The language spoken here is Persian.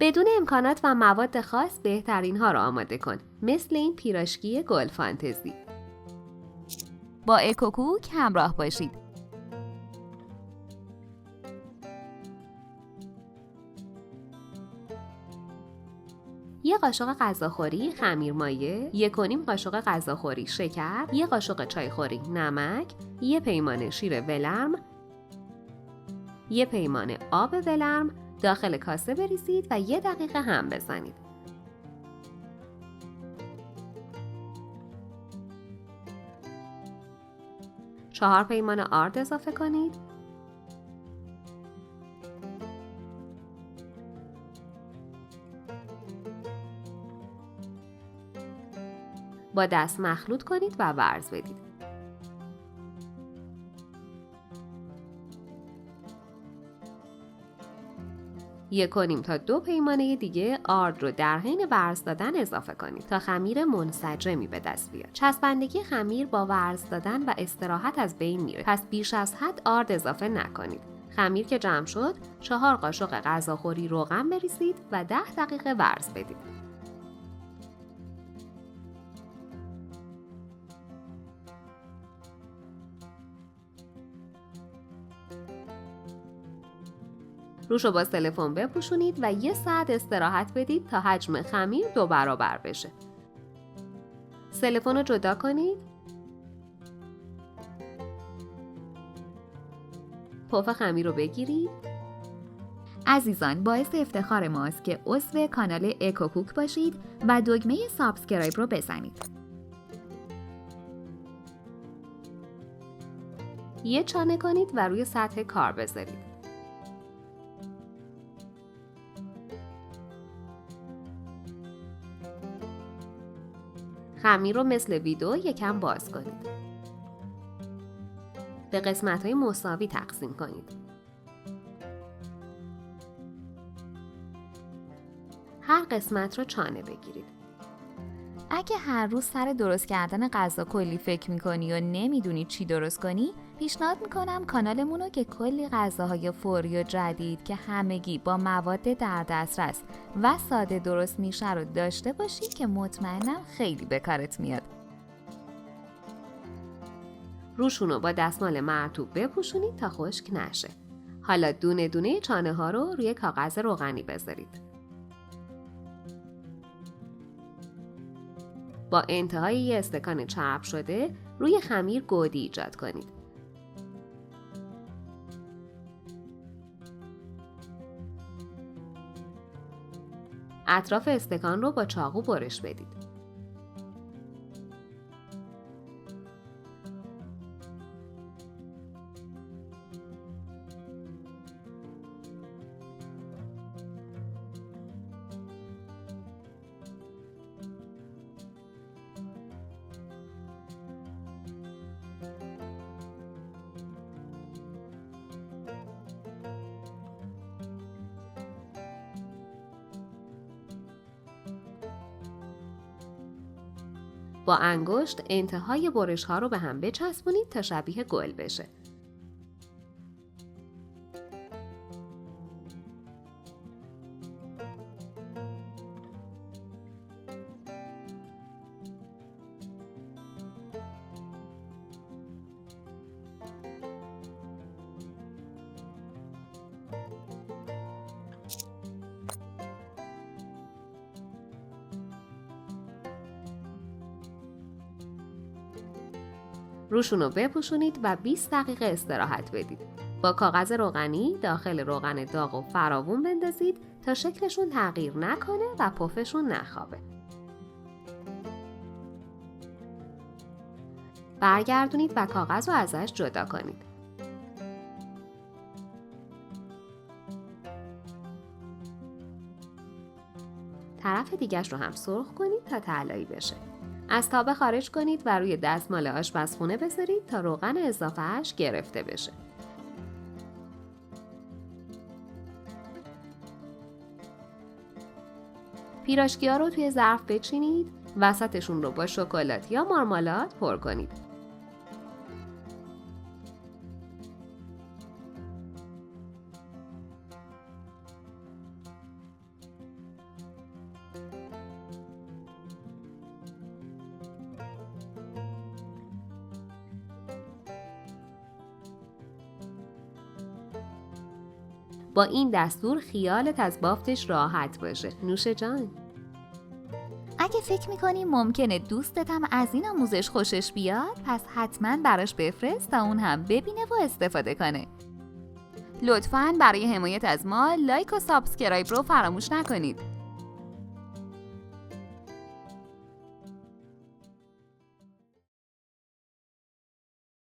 بدون امکانات و مواد خاص بهترین ها را آماده کن، مثل این پیراشکی گل فانتزی. با اکوکوک همراه باشید. یک قاشق غذاخوری خمیر مایه، 1.5 قاشق غذاخوری شکر، 1 قاشق چایخوری نمک، 1 پیمانه شیر ولرم، 1 پیمانه آب ولرم داخل کاسه بریزید و 1 دقیقه هم بزنید. چهار پیمانه آرد اضافه کنید. با دست مخلوط کنید و ورز بدید. یک و نیم تا 2 پیمانه دیگه آرد رو در حین ورز دادن اضافه کنید تا خمیر منسجمی به دست بیاد. چسبندگی خمیر با ورز دادن و استراحت از بین میره، پس بیش از حد آرد اضافه نکنید. خمیر که جمع شد 4 قاشق غذاخوری روغن بریزید و 10 دقیقه ورز بدید. روش رو با سیلیکون بپوشونید و 1 ساعت استراحت بدید تا حجم خمیر 2 برابر بشه. سیلیکون رو جدا کنید. پف خمیر رو بگیرید. عزیزان، باعث افتخار ماست که عضو کانال اکوکوک باشید و دکمه سابسکرایب رو بزنید. یه چانه کنید و روی سطح کار بذارید. خمیر رو مثل ویدئو یکم باز کنید. به قسمت‌های مساوی تقسیم کنید. هر قسمت رو چانه بگیرید. اگه هر روز سر درست کردن غذا کلی فکر میکنی و نمیدونی چی درست کنی، پیشنهاد میکنم کانالمون رو که کلی غذاهای فوری و جدید که همگی با مواد در دسترس و ساده درست میشه رو داشته باشی که مطمئنم خیلی به کارت میاد. روشون رو با دستمال مرطوب بپوشونید تا خشک نشه. حالا دونه دونه چانه ها رو روی کاغذ روغنی بذارید. با انتهای 1 استکان چرب شده روی خمیر گودی ایجاد کنید. اطراف استکان رو با چاقو برش بدید. با انگشت انتهای برش ها رو به هم بچسبونید تا شبیه گل بشه. روشون رو بپوشونید و 20 دقیقه استراحت بدید. با کاغذ روغنی داخل روغن داغ و فراوون بندازید تا شکلشون تغییر نکنه و پفشون نخوابه. برگردونید و کاغذ رو ازش جدا کنید. طرف دیگه‌ش رو هم سرخ کنید تا طلایی بشه. از تابه خارج کنید و روی دستمال آشپزخونه بذارید تا روغن اضافه‌اش گرفته بشه. پیراشکی‌ها رو توی ظرف بچینید، وسطشون رو با شکلات یا مارمالاد پر کنید. با این دستور خیالت از بافتش راحت باشه. نوش جان. اگه فکر میکنی ممکنه دوستت هم از این آموزش خوشش بیاد، پس حتما براش بفرست تا اون هم ببینه و استفاده کنه. لطفاً برای حمایت از ما لایک و سابسکرایب رو فراموش نکنید.